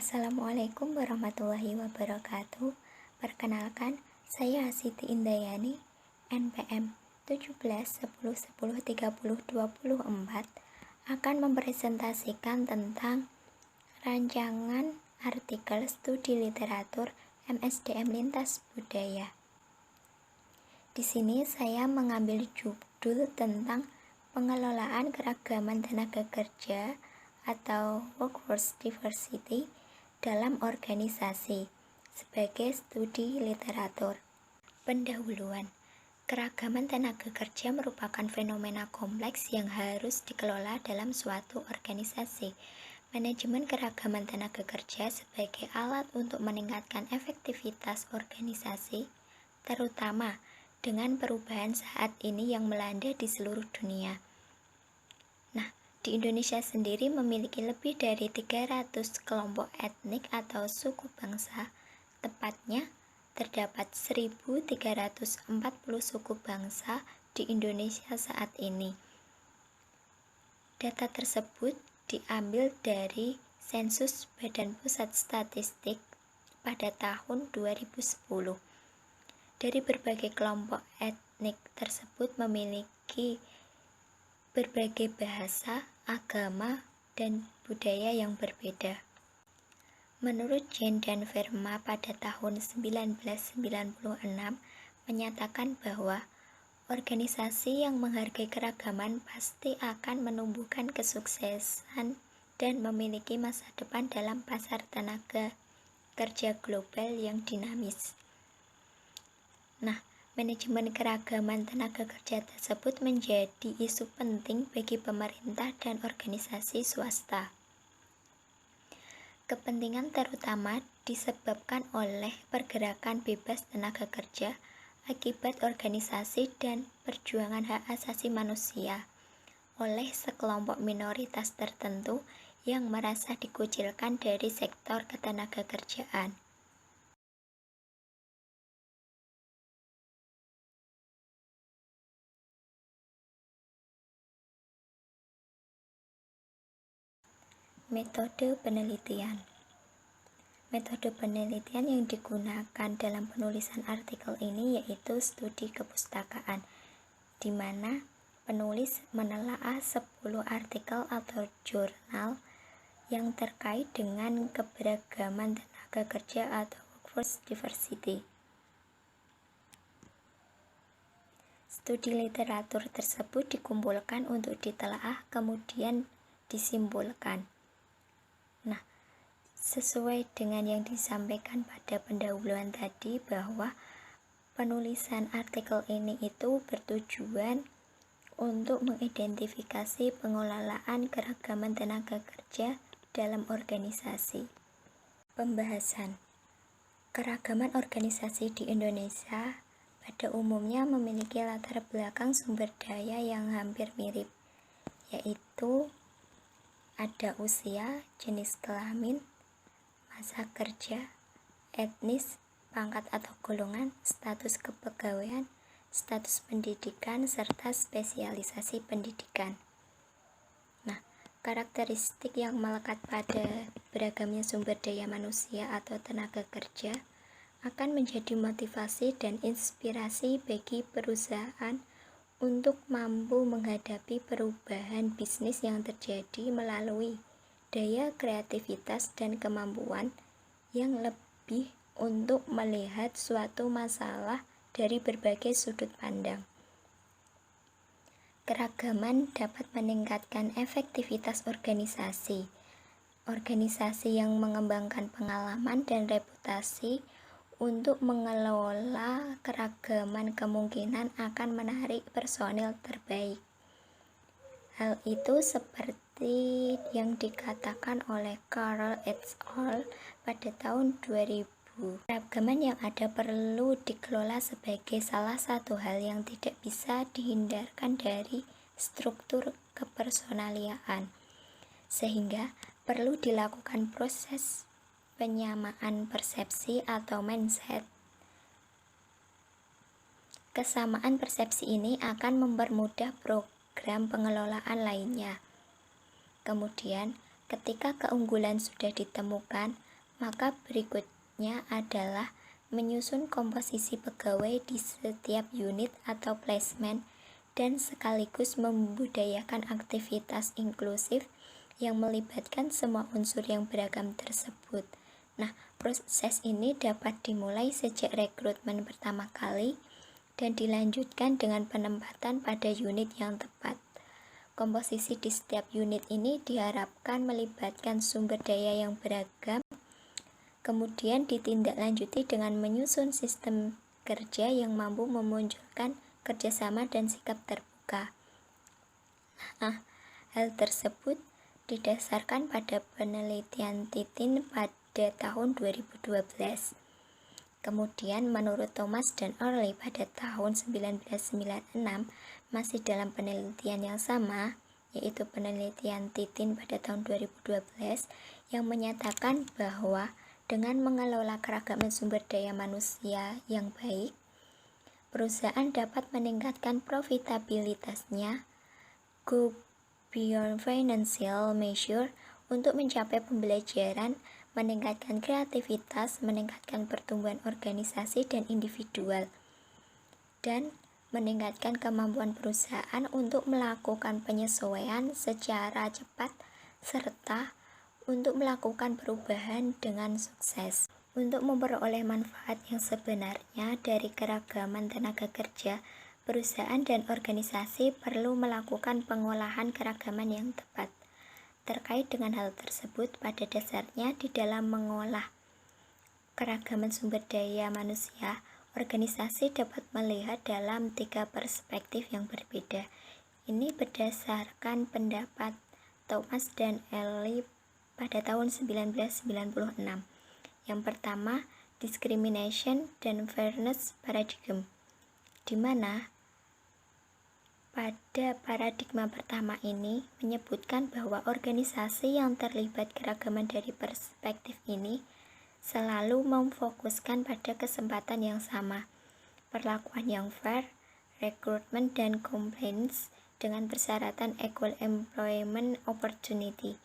Assalamualaikum warahmatullahi wabarakatuh. Perkenalkan, saya Siti Indayani, NPM 17 10 10 30 24, akan mempresentasikan tentang rancangan artikel studi literatur MSDM Lintas Budaya. Di sini saya mengambil judul tentang pengelolaan keragaman tenaga kerja atau workforce diversity dalam organisasi sebagai studi literatur. Pendahuluan. Keragaman tenaga kerja merupakan fenomena kompleks yang harus dikelola dalam suatu organisasi. Manajemen keragaman tenaga kerja sebagai alat untuk meningkatkan efektivitas organisasi, terutama dengan perubahan saat ini yang melanda di seluruh dunia. Di Indonesia sendiri memiliki lebih dari 300 kelompok etnik atau suku bangsa. Tepatnya, terdapat 1.340 suku bangsa di Indonesia saat ini. Data tersebut diambil dari Sensus Badan Pusat Statistik pada tahun 2010. Dari berbagai kelompok etnik tersebut memiliki berbagai bahasa, agama, dan budaya yang berbeda. Menurut Jane dan Verma pada tahun 1996 menyatakan bahwa organisasi yang menghargai keragaman pasti akan menumbuhkan kesuksesan dan memiliki masa depan dalam pasar tenaga kerja global yang dinamis. Manajemen keragaman tenaga kerja tersebut menjadi isu penting bagi pemerintah dan organisasi swasta. Kepentingan terutama disebabkan oleh pergerakan bebas tenaga kerja akibat organisasi dan perjuangan hak asasi manusia oleh sekelompok minoritas tertentu yang merasa dikucilkan dari sektor ketenagakerjaan. Metode penelitian. Metode penelitian yang digunakan dalam penulisan artikel ini yaitu studi kepustakaan, di mana penulis menelaah 10 artikel atau jurnal yang terkait dengan keberagaman tenaga kerja atau workforce diversity. Studi literatur tersebut dikumpulkan untuk ditelaah kemudian disimpulkan. Sesuai dengan yang disampaikan pada pendahuluan tadi bahwa penulisan artikel ini itu bertujuan untuk mengidentifikasi pengelolaan keragaman tenaga kerja dalam organisasi. Pembahasan. Keragaman organisasi di Indonesia pada umumnya memiliki latar belakang sumber daya yang hampir mirip, yaitu ada usia, jenis kelamin, masa kerja, etnis, pangkat atau golongan, status kepegawaian, status pendidikan, serta spesialisasi pendidikan. Karakteristik yang melekat pada beragamnya sumber daya manusia atau tenaga kerja akan menjadi motivasi dan inspirasi bagi perusahaan untuk mampu menghadapi perubahan bisnis yang terjadi melalui daya kreativitas dan kemampuan yang lebih untuk melihat suatu masalah dari berbagai sudut pandang. Keragaman dapat meningkatkan efektivitas organisasi. Organisasi yang mengembangkan pengalaman dan reputasi untuk mengelola keragaman kemungkinan akan menarik personil terbaik. Hal itu seperti yang dikatakan oleh Carroll et al. Pada tahun 2000. Keragaman yang ada perlu dikelola sebagai salah satu hal yang tidak bisa dihindarkan dari struktur kepersonalian, sehingga perlu dilakukan proses penyamaan persepsi atau mindset. Kesamaan persepsi ini akan mempermudah program pengelolaan lainnya. Kemudian, ketika keunggulan sudah ditemukan, Maka berikutnya adalah menyusun komposisi pegawai di setiap unit atau placement dan sekaligus membudayakan aktivitas inklusif yang melibatkan semua unsur yang beragam tersebut. Nah, proses ini dapat dimulai sejak rekrutmen pertama kali dan dilanjutkan dengan penempatan pada unit yang tepat. Komposisi di setiap unit ini diharapkan melibatkan sumber daya yang beragam, kemudian ditindaklanjuti dengan menyusun sistem kerja yang mampu memunculkan kerjasama dan sikap terbuka. Nah, hal tersebut didasarkan pada penelitian Titin pada tahun 2012. Kemudian menurut Thomas dan Orley pada tahun 1996, masih dalam penelitian yang sama, yaitu penelitian Titin pada tahun 2012, yang menyatakan bahwa dengan mengelola keragaman sumber daya manusia yang baik, perusahaan dapat meningkatkan profitabilitasnya, go beyond financial measure, untuk mencapai pembelajaran, meningkatkan kreativitas, meningkatkan pertumbuhan organisasi dan individual, dan meningkatkan kemampuan perusahaan untuk melakukan penyesuaian secara cepat serta untuk melakukan perubahan dengan sukses. Untuk memperoleh manfaat yang sebenarnya dari keragaman tenaga kerja, perusahaan dan organisasi perlu melakukan pengolahan keragaman yang tepat. Terkait dengan hal tersebut, pada dasarnya di dalam mengolah keragaman sumber daya manusia, organisasi dapat melihat dalam 3 perspektif yang berbeda. Ini berdasarkan pendapat Thomas dan Orley pada tahun 1996. Yang pertama, discrimination dan fairness paradigm, di mana pada paradigma pertama ini menyebutkan bahwa organisasi yang terlibat keragaman dari perspektif ini selalu memfokuskan pada kesempatan yang sama, perlakuan yang fair, rekrutmen dan compliance dengan persyaratan equal employment opportunity.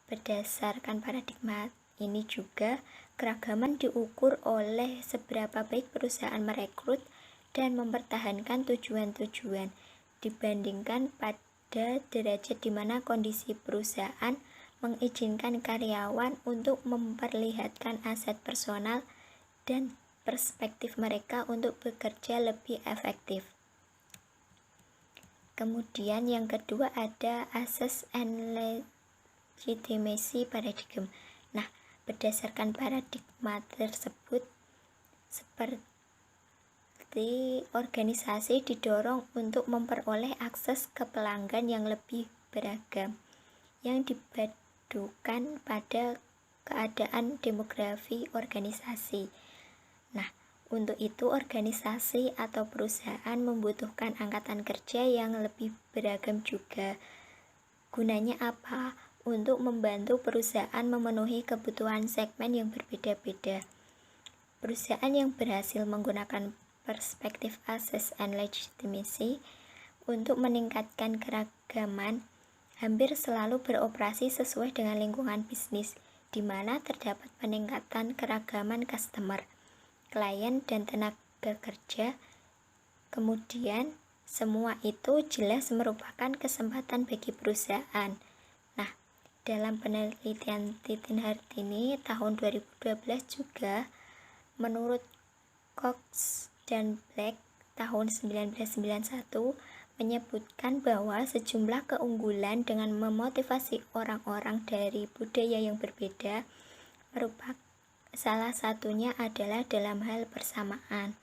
Berdasarkan paradigma ini juga, keragaman diukur oleh seberapa baik perusahaan merekrut dan mempertahankan tujuan-tujuan, dibandingkan pada derajat di mana kondisi perusahaan mengizinkan karyawan untuk memperlihatkan aset personal dan perspektif mereka untuk bekerja lebih efektif. Kemudian yang kedua ada access and legitimacy paradigm. Nah, berdasarkan paradigma tersebut, seperti organisasi didorong untuk memperoleh akses ke pelanggan yang lebih beragam, yang dipadukan pada keadaan demografi organisasi. Nah, untuk itu organisasi atau perusahaan membutuhkan angkatan kerja yang lebih beragam juga. Gunanya apa? Untuk membantu perusahaan memenuhi kebutuhan segmen yang berbeda-beda. Perusahaan yang berhasil menggunakan perspektif access and legitimacy untuk meningkatkan keragaman hampir selalu beroperasi sesuai dengan lingkungan bisnis, di mana terdapat peningkatan keragaman customer, klien, dan tenaga kerja. Kemudian, semua itu jelas merupakan kesempatan bagi perusahaan. Nah, dalam penelitian Titin Hartini tahun 2012 juga, menurut Cox dan Black tahun 1991, menyebutkan bahwa sejumlah keunggulan dengan memotivasi orang-orang dari budaya yang berbeda merupakan salah satunya adalah dalam hal persamaan.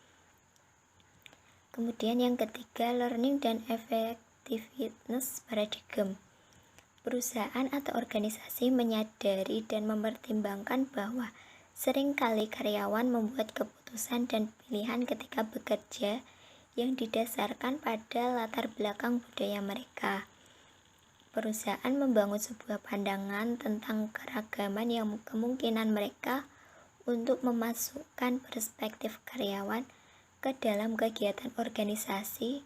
Kemudian yang ketiga, learning dan effectiveness paradigm. Perusahaan atau organisasi menyadari dan mempertimbangkan bahwa seringkali karyawan membuat keputusan dan pilihan ketika bekerja yang didasarkan pada latar belakang budaya mereka. Perusahaan membangun sebuah pandangan tentang keragaman yang kemungkinan mereka untuk memasukkan perspektif karyawan ke dalam kegiatan organisasi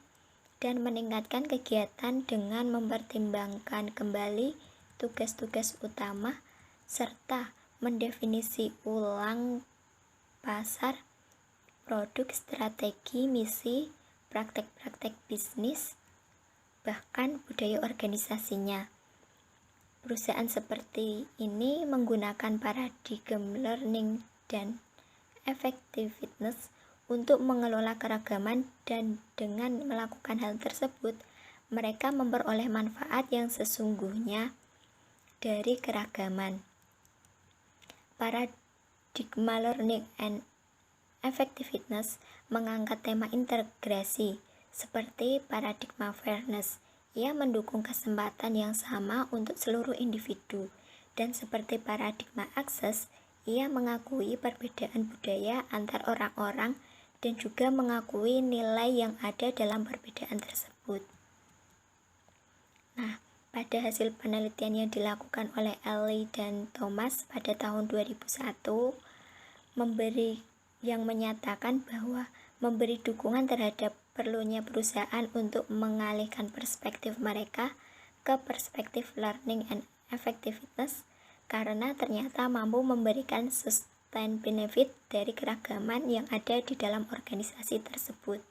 dan meningkatkan kegiatan dengan mempertimbangkan kembali tugas-tugas utama serta mendefinisi ulang pasar, produk, strategi, misi, praktek-praktek bisnis, bahkan budaya organisasinya. Perusahaan seperti ini menggunakan paradigma learning dan effectiveness untuk mengelola keragaman, dan dengan melakukan hal tersebut, mereka memperoleh manfaat yang sesungguhnya dari keragaman. Paradigma learning and effectiveness mengangkat tema integrasi seperti paradigma fairness. Ia mendukung kesempatan yang sama untuk seluruh individu, dan seperti paradigma akses, ia mengakui perbedaan budaya antar orang-orang dan juga mengakui nilai yang ada dalam perbedaan tersebut. Nah, pada hasil penelitian yang dilakukan oleh Ellie dan Thomas pada tahun 2001 yang menyatakan bahwa memberi dukungan terhadap perlunya perusahaan untuk mengalihkan perspektif mereka ke perspektif learning and effectiveness, karena ternyata mampu memberikan sustained benefit dari keragaman yang ada di dalam organisasi tersebut.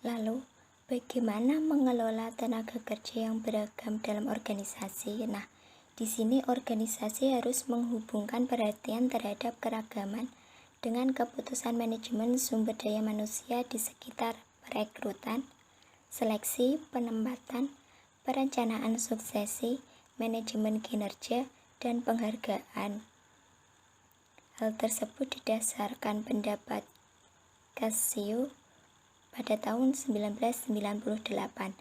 Lalu, bagaimana mengelola tenaga kerja yang beragam dalam organisasi? Nah, di sini organisasi harus menghubungkan perhatian terhadap keragaman dengan keputusan manajemen sumber daya manusia di sekitar perekrutan, seleksi, penempatan, perencanaan suksesi, manajemen kinerja, dan penghargaan. Hal tersebut didasarkan pendapat Cascio pada tahun 1998.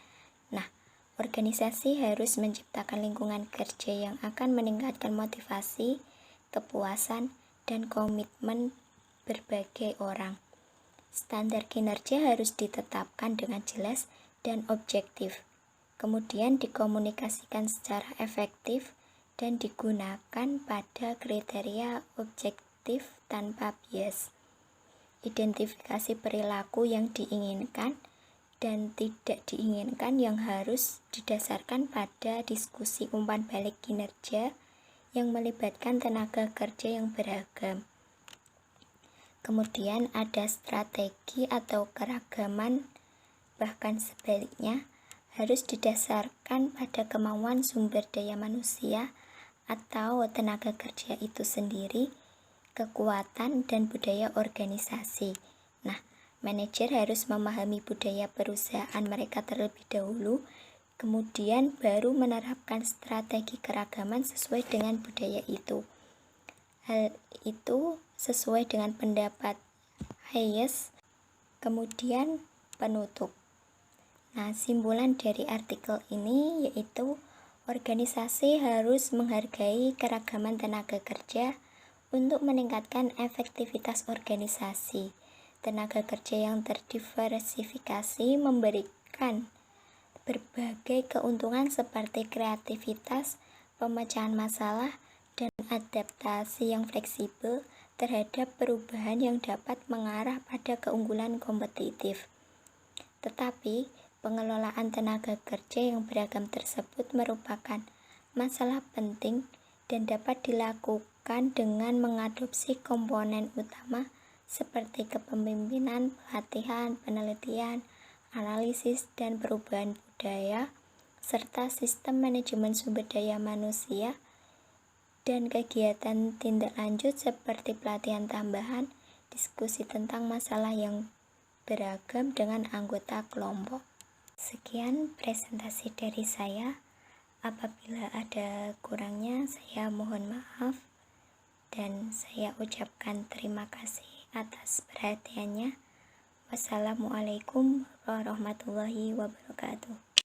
Nah, organisasi harus menciptakan lingkungan kerja yang akan meningkatkan motivasi, kepuasan, dan komitmen berbagai orang. Standar kinerja harus ditetapkan dengan jelas dan objektif, kemudian dikomunikasikan secara efektif dan digunakan pada kriteria objektif tanpa bias. Identifikasi perilaku yang diinginkan dan tidak diinginkan yang harus didasarkan pada diskusi umpan balik kinerja yang melibatkan tenaga kerja yang beragam. Kemudian ada strategi atau keragaman, bahkan sebaliknya, harus didasarkan pada kemauan sumber daya manusia atau tenaga kerja itu sendiri, kekuatan dan budaya organisasi. Nah, manajer harus memahami budaya perusahaan mereka terlebih dahulu, kemudian baru menerapkan strategi keragaman sesuai dengan budaya itu. Hal itu sesuai dengan pendapat Hayes. Kemudian penutup. Nah, simpulan dari artikel ini yaitu organisasi harus menghargai keragaman tenaga kerja untuk meningkatkan efektivitas organisasi. Tenaga kerja yang terdiversifikasi memberikan berbagai keuntungan seperti kreativitas, pemecahan masalah, dan adaptasi yang fleksibel terhadap perubahan yang dapat mengarah pada keunggulan kompetitif. Tetapi, pengelolaan tenaga kerja yang beragam tersebut merupakan masalah penting dan dapat dilakukan dengan mengadopsi komponen utama seperti kepemimpinan, pelatihan, penelitian, analisis, dan perubahan budaya, serta sistem manajemen sumber daya manusia, dan kegiatan tindak lanjut seperti pelatihan tambahan, diskusi tentang masalah yang beragam dengan anggota kelompok. Sekian presentasi dari saya. Apabila ada kurangnya, saya mohon maaf, dan saya ucapkan terima kasih atas perhatiannya. Wassalamualaikum warahmatullahi wabarakatuh.